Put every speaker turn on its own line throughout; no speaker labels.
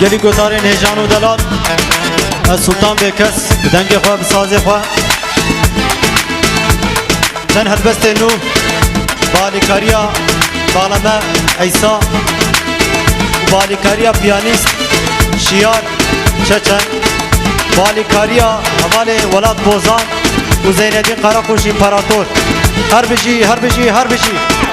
گلی گزارین هجان و دلال السلطان بکس بدنگ خواه بساز خواه تن هلبست نو بالیکاریا بالمه ایسا بالیکاریا پیانیست شیار چچن بالیکاریا اول ولاد بوزان و زیندین قراقوش امپراتور هر بجی هر بجی هر بجی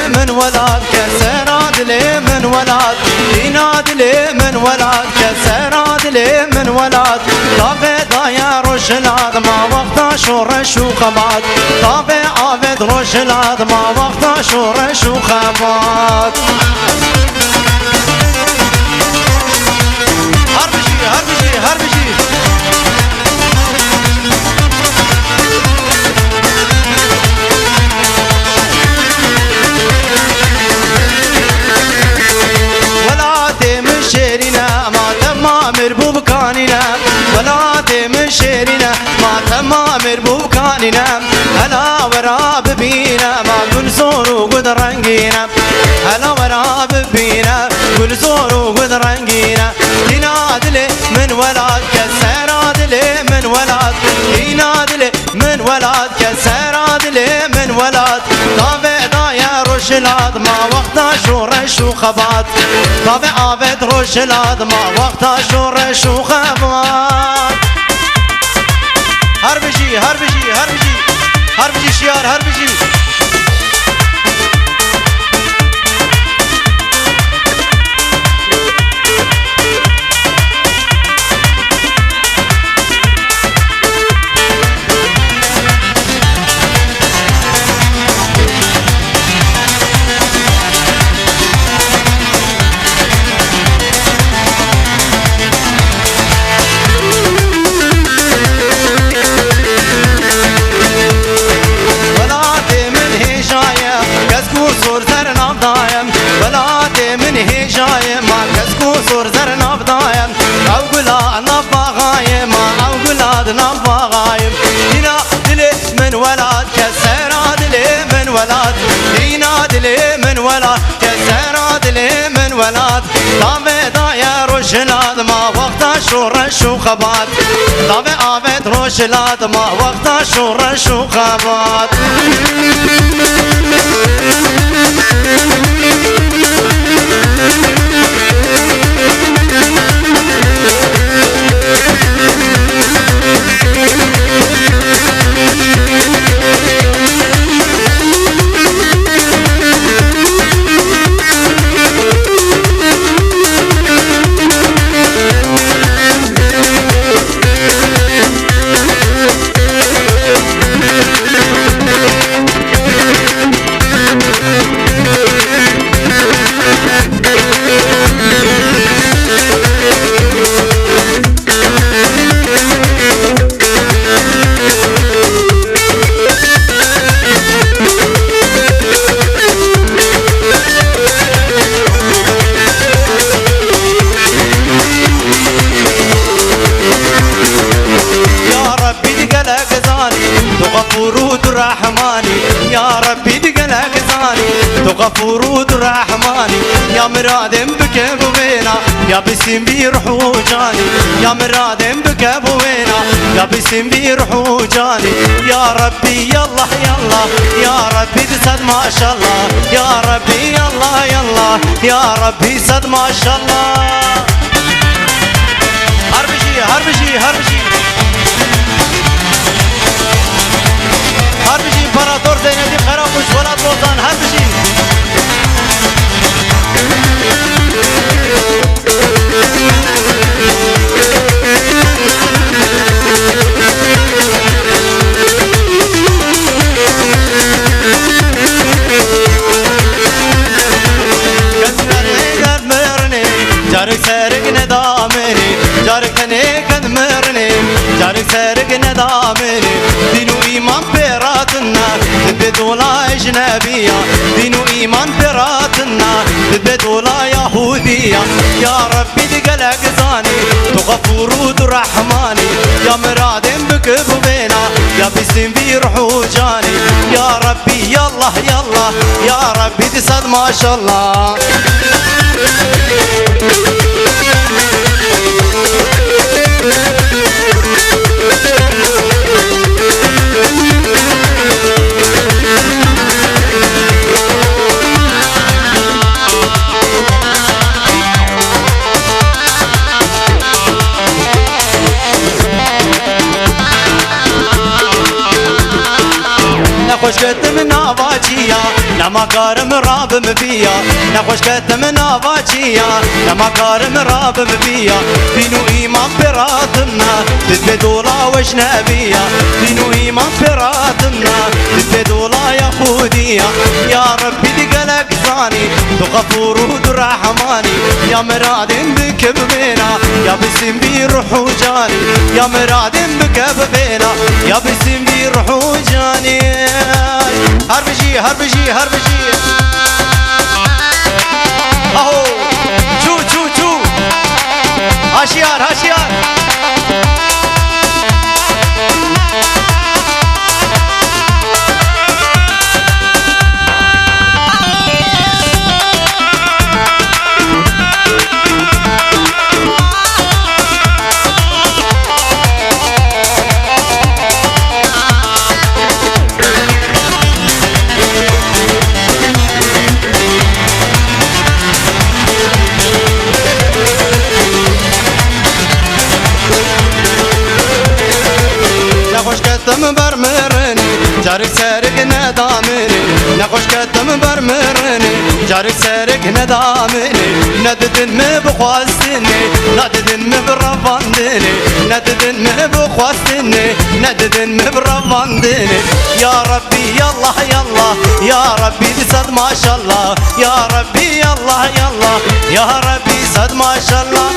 من ولاد كسراد لي من ولاد يناد لي من ولاد كسراد لي من ولاد طافي ضايع رشلاد ما وقت شورش وخبات طافي عابد رشلاد ما وقت شورش وخبات هربجي هربجي هربجي مربوب كاننا ولادي من شيرنا ما تمام مربوب كاننا هلا وراب بينا ما كل زور وقد رنقينا هلا وراب بينا كل زور وقد رنقينا يناد لي من ولاد كسراد لي من ولاد يناد لي من ولاد كسراد لي من ولاد طابع ضايع رشلاد ما وقت شورش وخبات طابع عابد رشلاد ما وقت شورش وخبات هربجي هربجي هربجي هربجي شيار هربجي ولادي من هجاية ما كسكو صور زر نبضايم أو قلا نبا غايم أو قلاد نبا غايم هنا دلي من ولاد كسراد لي من ولاد هنا دلي من ولاد كسراد لي من ولاد طابع ضايع رشلاد ما وقت شورش وخبات طابع عابد رشلاد ما وقت شورش وخبات الرحماني يا مرادم بكيف وينا يا بسم بيروح وجاني يا مرادم بكيف وينا يا بسم بيروح وجاني يا ربي يلا يلا يا ربي تسد ما شاء الله يا ربي يلا يلا يا ربي سد ما شاء الله هربشي هربشي هربشي هربشي امبراطور زين الدين قراقوش ولاد لوطان هربشي جارك سارق ندامني جارك هنيك ادمرني جارك سارق ندامني دين وإيمان بيراتنا تثبت ولا أجنبية دين وإيمان بيراتنا تثبت ولا يهودية يا ربي تقلق زاني تغفور ودرحماني يا مرادم بكف بينا يا بسم بيروح وجاني يا ربي يلا يلا يا ربي تسد ما شاء الله نخوش كتم نافاجيا نما كارم راب مفيا نخوش كتم نافاجيا نما كارم راب مفيا دينو إيمان براتنا تثبتولا وجنبية دينو إيمان براتنا تثبتولا يهودية يا ربي تقلق زاني تغفور ودرحماني يا مرادم بكب بينا يا بسم بيروح وجاني يا مرادم بكب بينا يا بسم بيروح وجاني هربجي هربجي هربجي اهو شو شو شو هاشيار هاشيار كتم برمرني جارك سارق ندامني نخوش كتم برمرني جارك سارق ندامني نددن مبخواستني نددن مبرفاندني نددن مبخواستني نددن مبرفاندني يا ربي يلا يلا يا ربي صد ما شاء الله يا ربي يلا يلا يا ربي صد ما شاء الله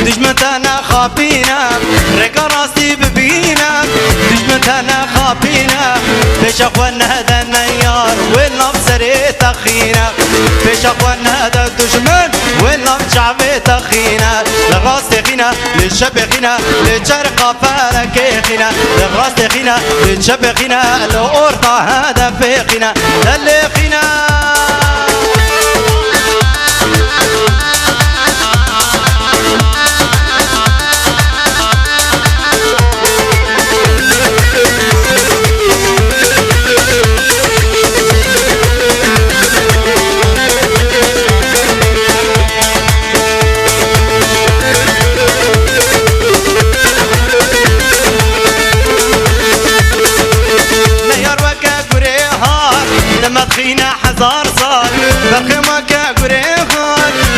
دجمتنا خابينا رقا راسي ببينا دجمتنا خابينا بيش اخوانا هذا النيار والله بسريت اخينا بيش اخوانا هذا الدجمن والله بشعبي تخينا للراس تخينا للشبخينا للشرقة فلكيخينا للراس تخينا للشبخينا الأورطة هذا فيخينا للخينا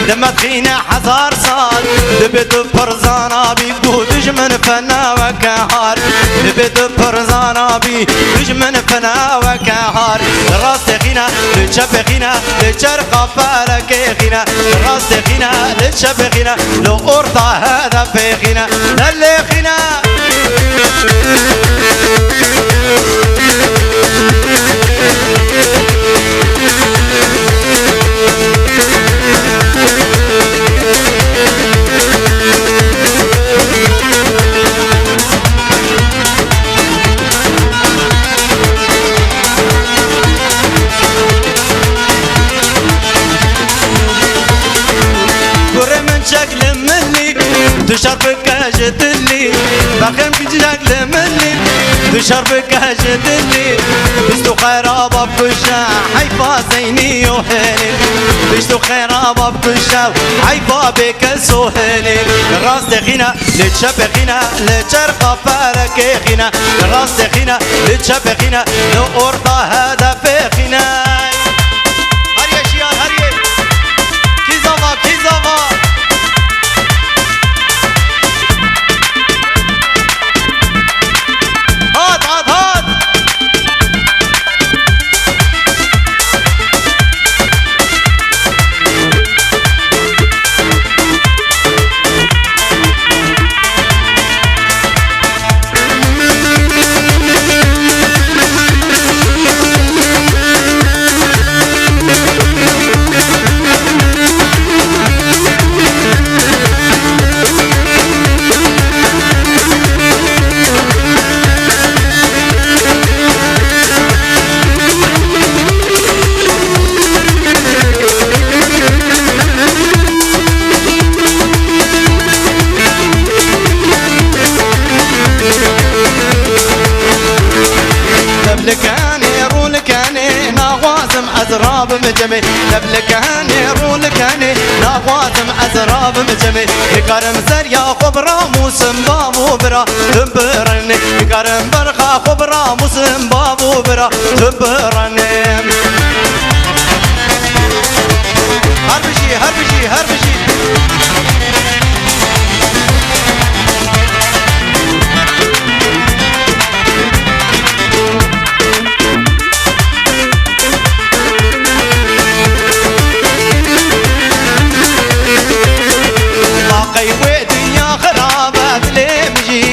لما تخينا حزار صار دبت برزانا بي دج من فنا وكهار دبت برزانا بي دج من فنا وكهار راست خينا لشب خينا لشرق فالك خينا راست خينا لشب خينا لو أرضى هذا في خينا اللي خينا شكل مني تشربك هجتلي بخم في شكل مني تشربك هجتلي بستو خرابة بكشا حيفا زيني وحيني بستو خرابة بكشا حيفا بك سوهني راس خينا لتشب خينا لتشرق فارك خينا راس خينا لتشب خينا لو أرضى هذا في خينا هريا شيال هريا كيزافا كيزافا أزراب مجمي لبلكاني رولكاني ناغواتم أزراب مجمي يكرم سريا خبرا موسم بابو برا تنبرني يكرم برخا خبرا موسم بابو برا تنبرني هربشي هربشي هربشي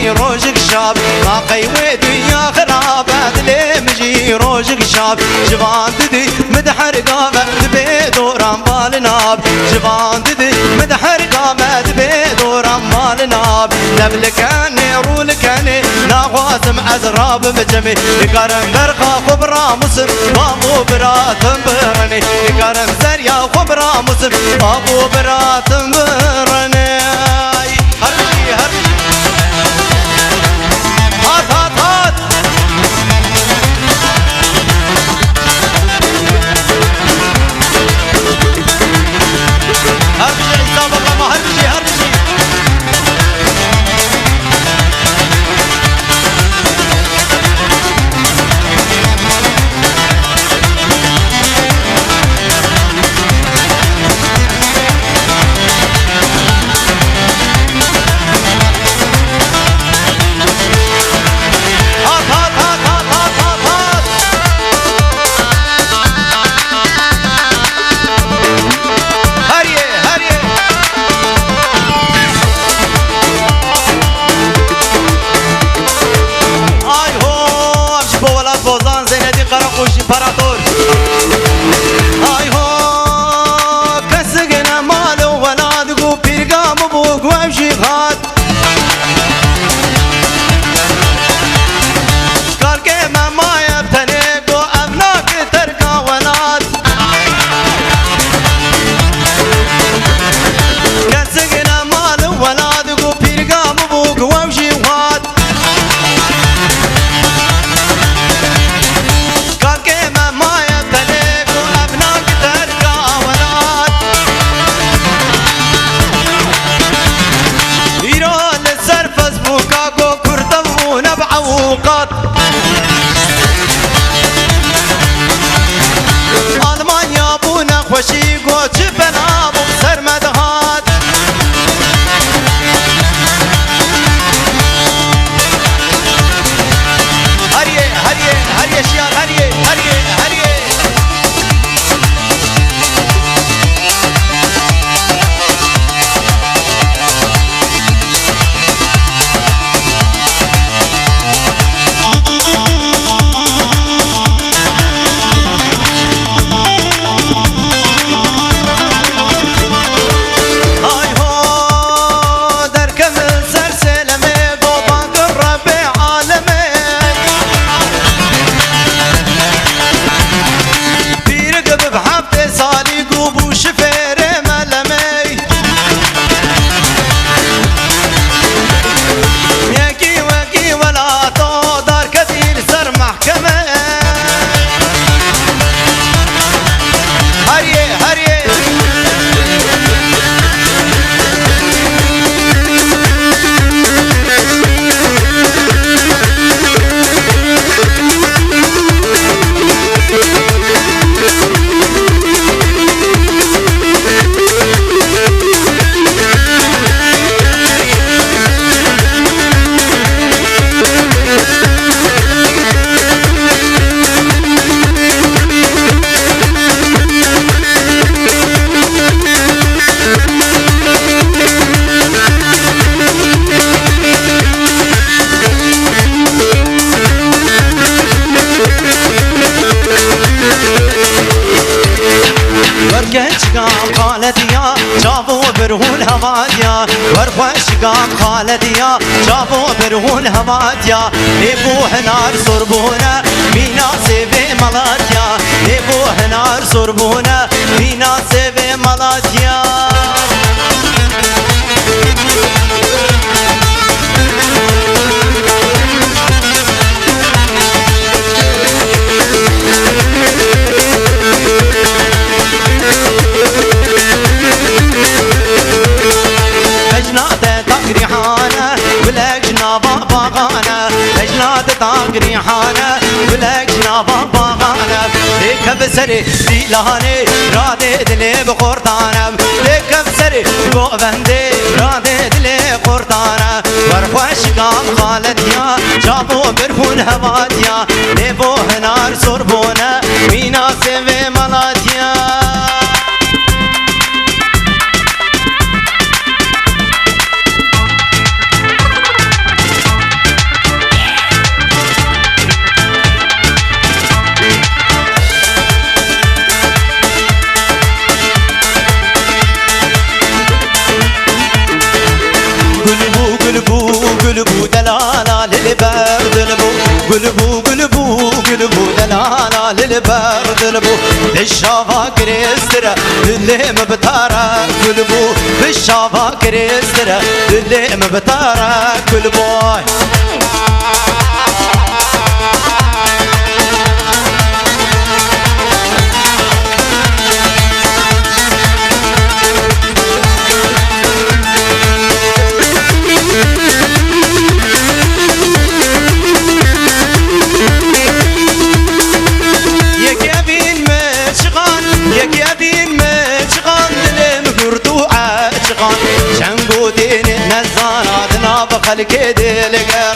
روجك شاب ما قيوي دنيا خرابات لي مجي روجك شاب جبان ددي مدحر قامت بيدوران بالناب جبان ددي مدحر قامت بيدوران بالناب لبلكاني رولكاني ناغواتم أزراب مجمي يقارن برقا خبرا مسلم بابو برا تنبرني يقارن سريا خبرا مسلم بابو برا تنبرني هرشي هرشي هات هات هات هربشي عيسى والله ما هربشي هربشي امپراتور آی ها کسگن مال و ولاد گو پیرگام بو گوشی خات کارگه ممای تنه گو ابناک ترکا ولاد کسگن مال و ولاد گو پیرگام بو گوشی خات أوقات ألمانيا بونا خوشي قوش بنابو سرمد ورخوش قام خالديا جابو برهون هواتيا لبو هنار صربونا مينا سيبي ملاتيا لبو هنار صربونا مينا سيبي ملاتيا ريحانة ولك جنابا باغانة ليك بسري ديلاني رادي دلي بقرطانة ليك بسري بوغندي رادي دلي قرطانة ورخوش قام خالديا جابو برفون هواتيا ليبو هنار صربونة مينا سيبي ملاتيا قلبو دلالة للبرد لبو قلبو قلبو قلبو دلالة للبرد لبو بالشافا كريسترا للي مبتارا قلبو بالشافا كريسترا للي مبتارا قلبو الكيد القران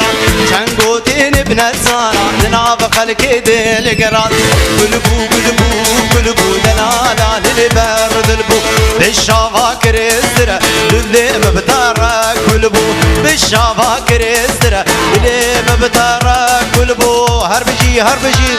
شنقوتين ابن الزارة ننافق الكيد القران قلبو قلبو قلبو دلالة للبرد البو بالشافاكر الزرع للي مبتارك قلبو بالشافاكر الزرع للي مبتارك قلبو هربجي هربجي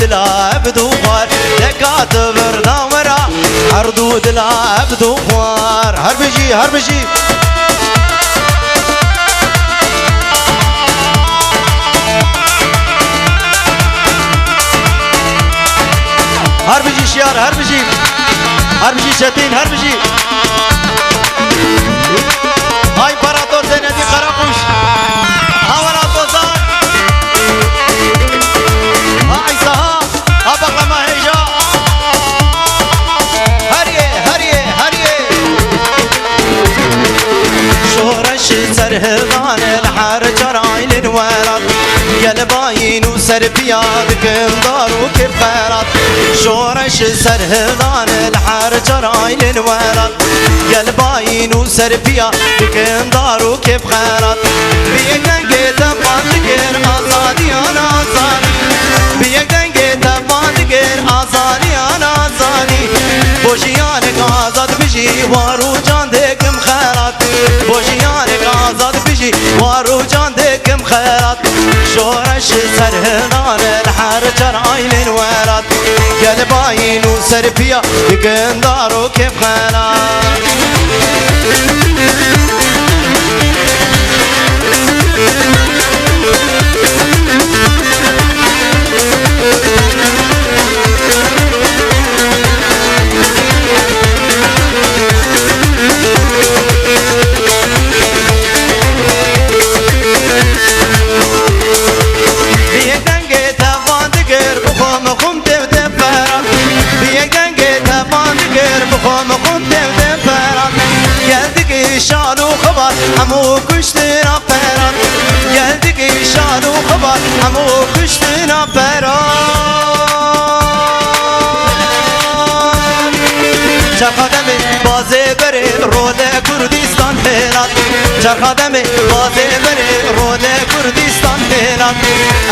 دلا بدو خوار دكات بردا ورا عرضو دلا بدو خوار هربجي هربجي هربجي شيار هربجي هربجي شتين هربجي هاي امبراطور زينتي قراقوش هاولا توزان ها عيسى ها بقى ما هيجا هريه هريه هريه شورش سرهضان الحار جرايل الولد قلباين وسربياد كندار وكيف خيرات شورش سرهضان الحار جرايل الولد قلباين وسربياد كندار وكيف خيرات بيك دنقيت بانتقر آزادي انا آزادي بيك دنقيت بانتقر آزادي انا آزادي بوشيانك آزاد بجي وارو جان ديكم خيرات بوشيانك آزاد بجي وارو جان ديكم خيرات شورش سرهضان الحار جرايل الولد قلباين وسربيا كندار وكيف خيرات همو کشتنا پران گلدی شان و خبر همو کشتنا پران چرخادم بازه بره رود کردستان هرات چرخادم بازه بره رود کردستان هرات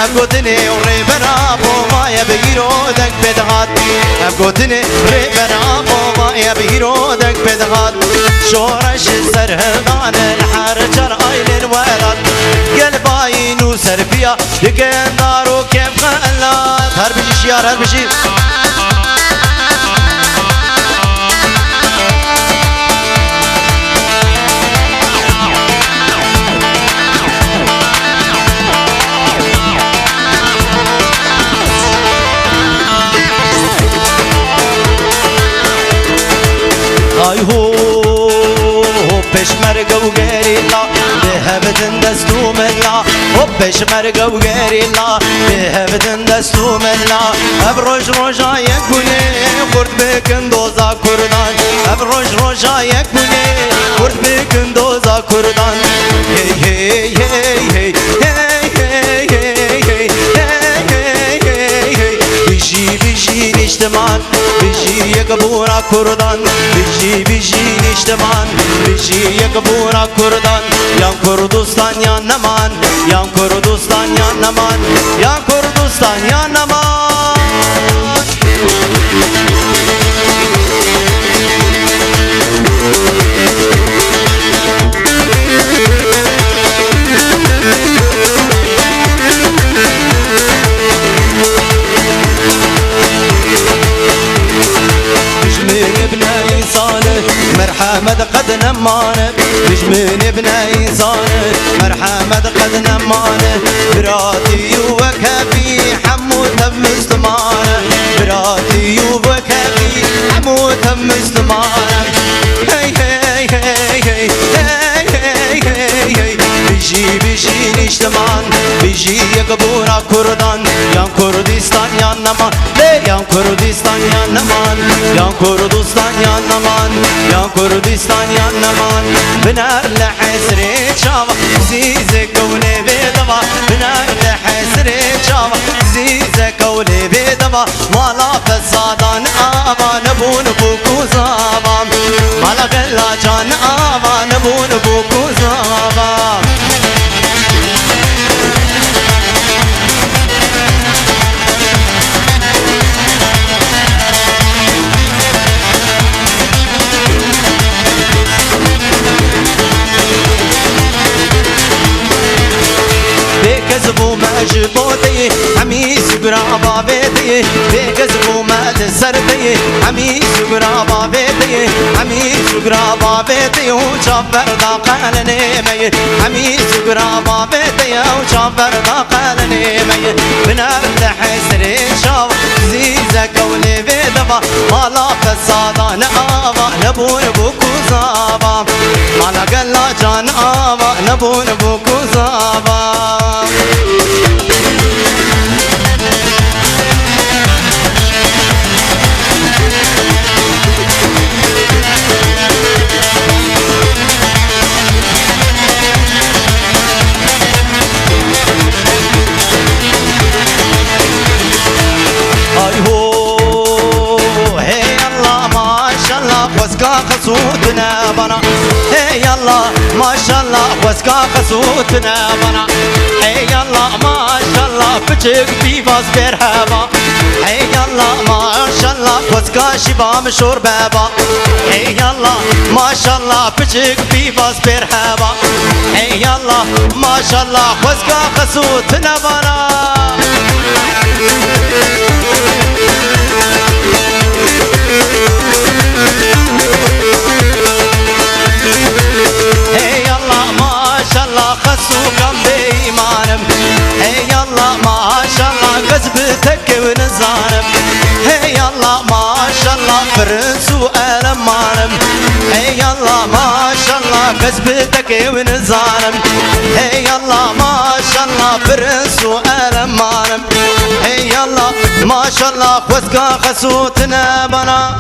ام گوتنی ری بنا بومای بگیرو دک بدهات ام گوتنی ری بنا بومای بگیرو دک بدهات شورش سرهضان الحار جرايل الولد قلباين وسربيا يقندار وكيف خلات هربجي شيار هربجي هاي هو بشمرقة وقريلا بهبتن دستو ملا وبشمرقة وقريلا بهبتن دستو ملا ابروج روجا يكوني قرد بكن دوزا كردان ابروج روجا يكوني قرد بكن دوزا كردان هي هي هي هي بيجي بيجي نجتمان بيجي يقبورا كردان بيجي بيجي نجتمان بيجي يقبورا كردان يا كردستان يا نمان يا كردستان يا نمان يا كردستان يا نمان مرحمد قد نمانه بجمن ابني صانه مرحمد قد نمانه براتي وكفي حموت بمسلمانه براتي وكفي حموت بمسلمانه هي هي هي هي هي بيجي بيجي نجتمان بيجي يقبورا كردان يا كردستان يا نمان يا كردستان يا نمان يا كردستان يا نمان يا كردستان يا نمان بنار لحسري شاوا زيزك ولي بيدوا بنار لحسري شاوا زيزك ولي بيدوا مالا فسادان آبان بون بوكو زابام مالا غلا جان آبان بون بوكو زابام كذبوا مجبوتي عميس سقرا بيتي بيقزبو ما تسرتي عمي سقرا بيتي عمي سقرا بيتي وشافر داقلني مي عمي سقرا بيتي وشافر داقلني مي بنرتاح سرين شاف زيزة قولي بيدفا مالا فسادا نعابا نبون بوكو زابا مالا قلا جان آبا نبون بوكو زابا خصوتنا بنا هي يلا ما شاء الله وسكا خصوتنا بنا هي يلا ما شاء الله بچك بيباس برهبا هي يلا ما شاء الله وسكا شبا مشور بابا هي يلا ما شاء الله بچك بيباس برهبا هي يلا ما شاء الله وسكا خصوتنا بنا خصوكم بإيمانم هي يلا ما شاء الله قزبتك ونزانم هي يلا ما شاء الله فرنس وألمانم هي يلا ما شاء الله قزبتك ونزانم هي يلا ما شاء الله فرنس وألمانم هي يلا ما شاء الله وسكا خصوتنا بنا